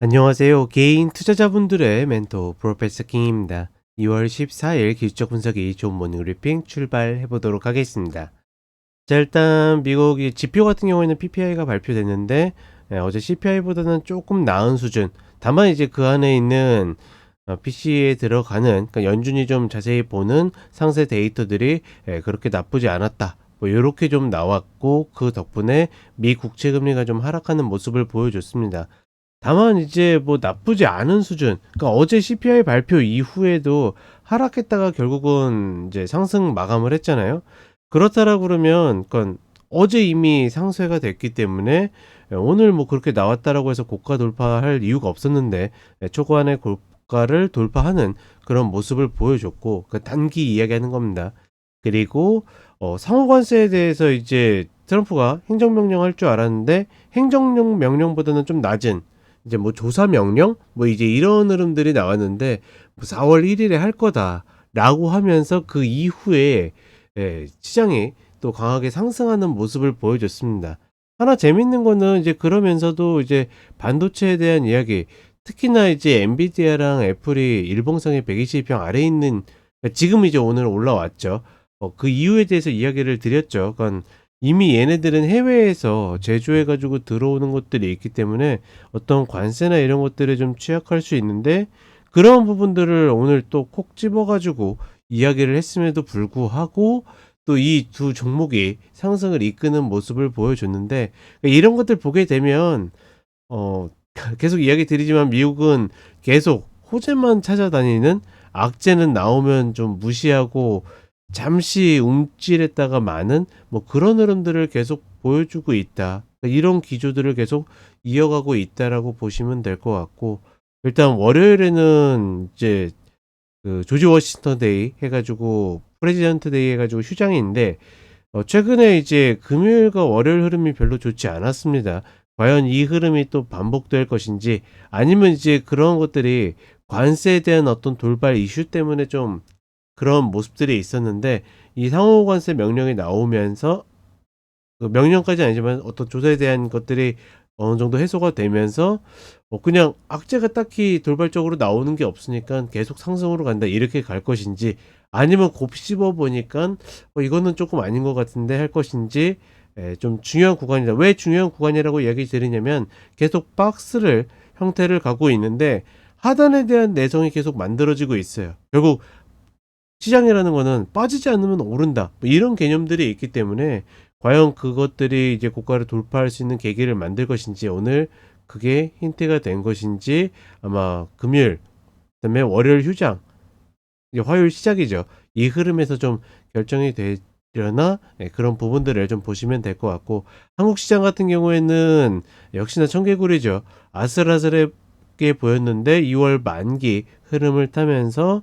안녕하세요. 개인 투자자분들의 멘토 프로페서 킹입니다. 2월 14일 기술적 분석이 좋은 모닝 브리핑 출발해 보도록 하겠습니다. 자, 일단 미국이 지표 같은 경우에는 PPI가 발표됐는데 어제 CPI보다는 조금 나은 수준. 다만 이제 그 안에 있는 PC에 들어가는, 그러니까 연준이 좀 자세히 보는 상세 데이터들이 그렇게 나쁘지 않았다. 뭐 이렇게 좀 나왔고, 그 덕분에 미 국채 금리가 좀 하락하는 모습을 보여줬습니다. 다만 이제 뭐 나쁘지 않은 수준. 그러니까 어제 CPI 발표 이후에도 하락했다가 결국은 이제 상승 마감을 했잖아요. 그렇다라 그러면, 그러니까 어제 이미 상쇄가 됐기 때문에 오늘 뭐 그렇게 나왔다라고 해서 고가 돌파할 이유가 없었는데 초반에 고가를 돌파하는 그런 모습을 보여줬고, 그 단기 이야기하는 겁니다. 그리고 상호관세에 대해서 이제 트럼프가 행정명령 할 줄 알았는데 행정령 명령보다는 좀 낮은 이제 뭐 조사 명령 뭐 이제 이런 흐름들이 나왔는데 뭐 4월 1일에 할 거다라고 하면서 그 이후에 시장이 또 강하게 상승하는 모습을 보여줬습니다. 하나 재밌는 거는 이제 그러면서도 이제 반도체에 대한 이야기, 특히나 이제 엔비디아랑 애플이 일봉상의 120평 아래에 있는, 지금 이제 오늘 올라왔죠. 그 이유에 대해서 이야기를 드렸죠. 그러니까 이미 얘네들은 해외에서 제조해가지고 들어오는 것들이 있기 때문에 어떤 관세나 이런 것들에 좀 취약할 수 있는데, 그런 부분들을 오늘 또 콕 집어가지고 이야기를 했음에도 불구하고 또 이 두 종목이 상승을 이끄는 모습을 보여줬는데, 이런 것들 보게 되면 어 계속 이야기 드리지만 미국은 계속 호재만 찾아다니는, 악재는 나오면 좀 무시하고 잠시 움찔했다가 마는 뭐 그런 흐름들을 계속 보여주고 있다. 이런 기조들을 계속 이어가고 있다라고 보시면 될 것 같고, 일단 월요일에는 이제 그 조지 워싱턴 데이 해가지고 프레지던트 데이 해가지고 휴장인데, 최근에 이제 금요일과 월요일 흐름이 별로 좋지 않았습니다. 과연 이 흐름이 또 반복될 것인지, 아니면 이제 그런 것들이 관세에 대한 어떤 돌발 이슈 때문에 좀 그런 모습들이 있었는데, 이 상호관세 명령이 나오면서, 그 명령까지 아니지만 어떤 조사에 대한 것들이 어느 정도 해소가 되면서 그냥 악재가 딱히 돌발적으로 나오는 게 없으니까 계속 상승으로 간다 이렇게 갈 것인지, 아니면 곱씹어 보니까 이거는 조금 아닌 것 같은데 할 것인지, 좀 중요한 구간이다. 왜 중요한 구간이라고 이야기 드리냐면 계속 박스를 형태를 갖고 있는데 하단에 대한 내성이 계속 만들어지고 있어요. 결국 시장이라는 거는 빠지지 않으면 오른다, 뭐 이런 개념들이 있기 때문에 과연 그것들이 이제 고가를 돌파할 수 있는 계기를 만들 것인지, 오늘 그게 힌트가 된 것인지, 아마 금요일 그다음에 월요일 휴장, 이제 화요일 시작이죠. 이 흐름에서 좀 결정이 되려나, 그런 부분들을 좀 보시면 될 것 같고, 한국 시장 같은 경우에는 역시나 청개구리죠. 아슬아슬하게 보였는데 2월 만기 흐름을 타면서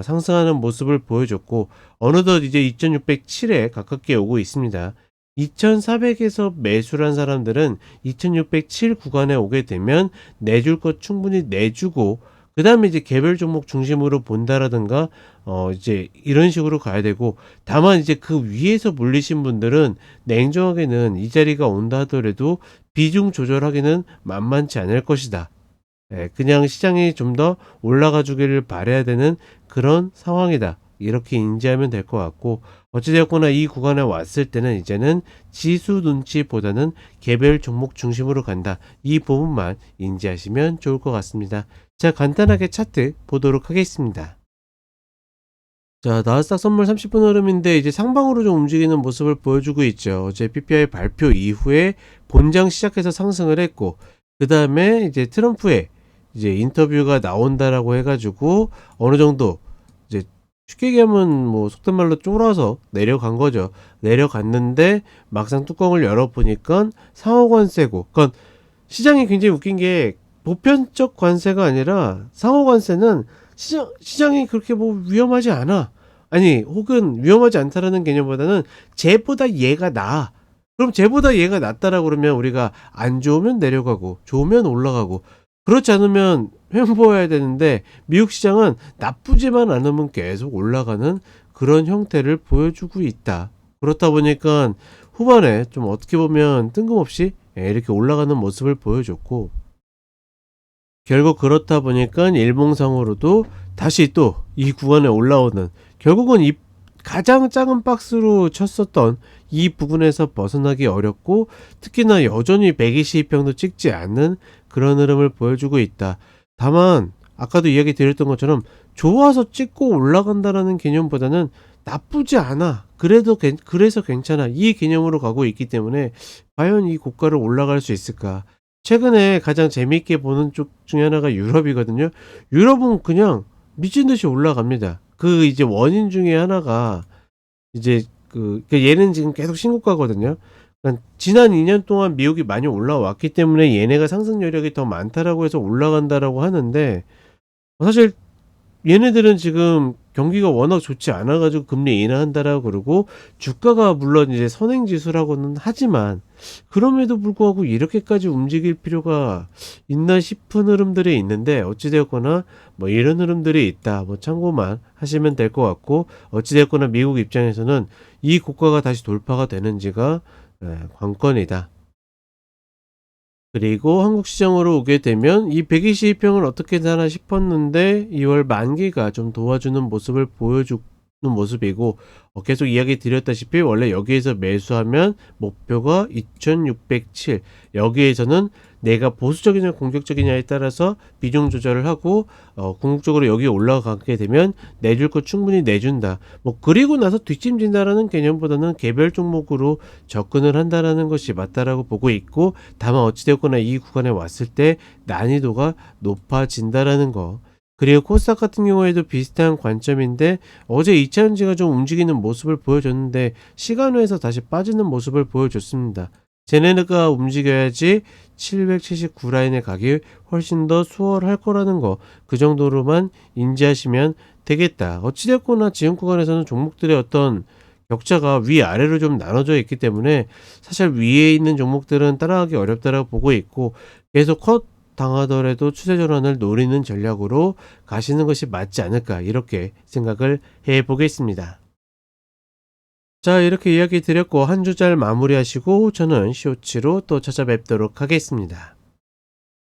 상승하는 모습을 보여줬고, 어느덧 이제 2607에 가깝게 오고 있습니다. 2400에서 매수한 사람들은 2607 구간에 오게 되면 내줄 것 충분히 내주고, 그 다음에 이제 개별 종목 중심으로 본다라든가 이제 이런 식으로 가야 되고, 다만 이제 그 위에서 물리신 분들은 냉정하게는 이 자리가 온다 하더라도 비중 조절하기는 만만치 않을 것이다. 그냥 시장이 좀 더 올라가 주기를 바라야 되는 그런 상황이다, 이렇게 인지하면 될 것 같고, 어찌되었거나 이 구간에 왔을 때는 이제는 지수 눈치보다는 개별 종목 중심으로 간다, 이 부분만 인지하시면 좋을 것 같습니다. 자, 간단하게 차트 보도록 하겠습니다. 자, 나스닥 선물 30분 흐름인데 이제 상방으로 좀 움직이는 모습을 보여주고 있죠. 어제 PPI 발표 이후에 본장 시작해서 상승을 했고, 그 다음에 이제 트럼프의 이제 인터뷰가 나온다라고 해가지고 어느 정도 이제 쉽게 얘기하면 뭐 속된 말로 쫄아서 내려간 거죠. 내려갔는데 막상 뚜껑을 열어보니까 상호관세고, 그러니까 시장이 굉장히 웃긴 게 보편적 관세가 아니라 상호관세는 시장이 그렇게 뭐 위험하지 않아. 아니, 혹은 위험하지 않다라는 개념보다는 쟤보다 얘가 나아. 그럼 쟤보다 얘가 낫다라고 그러면 우리가 안 좋으면 내려가고 좋으면 올라가고, 그렇지 않으면 횡보해야 되는데, 미국 시장은 나쁘지만 않으면 계속 올라가는 그런 형태를 보여주고 있다. 그렇다 보니까 후반에 좀 어떻게 보면 뜬금없이 이렇게 올라가는 모습을 보여줬고, 결국 그렇다 보니까 일봉상으로도 다시 또 이 구간에 올라오는, 결국은 이 가장 작은 박스로 쳤었던 이 부분에서 벗어나기 어렵고, 특히나 여전히 122평도 찍지 않는 그런 흐름을 보여주고 있다. 다만 아까도 이야기 드렸던 것처럼 좋아서 찍고 올라간다라는 개념보다는 나쁘지 않아, 그래서 괜찮아, 이 개념으로 가고 있기 때문에 과연 이 고가를 올라갈 수 있을까. 최근에 가장 재미있게 보는 쪽 중에 하나가 유럽이거든요. 유럽은 그냥 미친 듯이 올라갑니다. 그 이제 원인 중에 하나가 이제 얘는 지금 계속 신고가거든요. 그러니까 지난 2년 동안 미국이 많이 올라왔기 때문에 얘네가 상승 여력이 더 많다라고 해서 올라간다라고 하는데, 사실 얘네들은 지금 경기가 워낙 좋지 않아 가지고 금리 인하한다라고 그러고, 주가가 물론 이제 선행 지수라고는 하지만 그럼에도 불구하고 이렇게까지 움직일 필요가 있나 싶은 흐름들이 있는데, 어찌 되었거나 뭐 이런 흐름들이 있다, 뭐 참고만 하시면 될 것 같고, 어찌 되었거나 미국 입장에서는 이 고가가 다시 돌파가 되는지가 관건이다. 그리고 한국 시장으로 오게 되면 이 122평을 어떻게 사나 싶었는데 2월 만기가 좀 도와주는 모습을 보여주는 모습이고, 계속 이야기 드렸다시피 원래 여기에서 매수하면 목표가 2607, 여기에서는 내가 보수적이냐 공격적이냐에 따라서 비중 조절을 하고, 궁극적으로 여기 올라가게 되면 내줄 거 충분히 내준다, 뭐 그리고 나서 뒷짐진다라는 개념보다는 개별 종목으로 접근을 한다라는 것이 맞다라고 보고 있고, 다만 어찌되었거나 이 구간에 왔을 때 난이도가 높아진다라는 거. 그리고 코스닥 같은 경우에도 비슷한 관점인데, 어제 2차전지가 좀 움직이는 모습을 보여줬는데 시간외에서 다시 빠지는 모습을 보여줬습니다. 쟤네가 움직여야지 779 라인에 가기 훨씬 더 수월할 거라는 거, 그 정도로만 인지하시면 되겠다. 어찌됐거나 지금 구간에서는 종목들의 어떤 격차가 위아래로 좀 나눠져 있기 때문에 사실 위에 있는 종목들은 따라가기 어렵다라고 보고 있고, 계속 컷 당하더라도 추세 전환을 노리는 전략으로 가시는 것이 맞지 않을까, 이렇게 생각을 해 보겠습니다. 자, 이렇게 이야기 드렸고 한 주 잘 마무리하시고 저는 쇼츠로 또 찾아뵙도록 하겠습니다.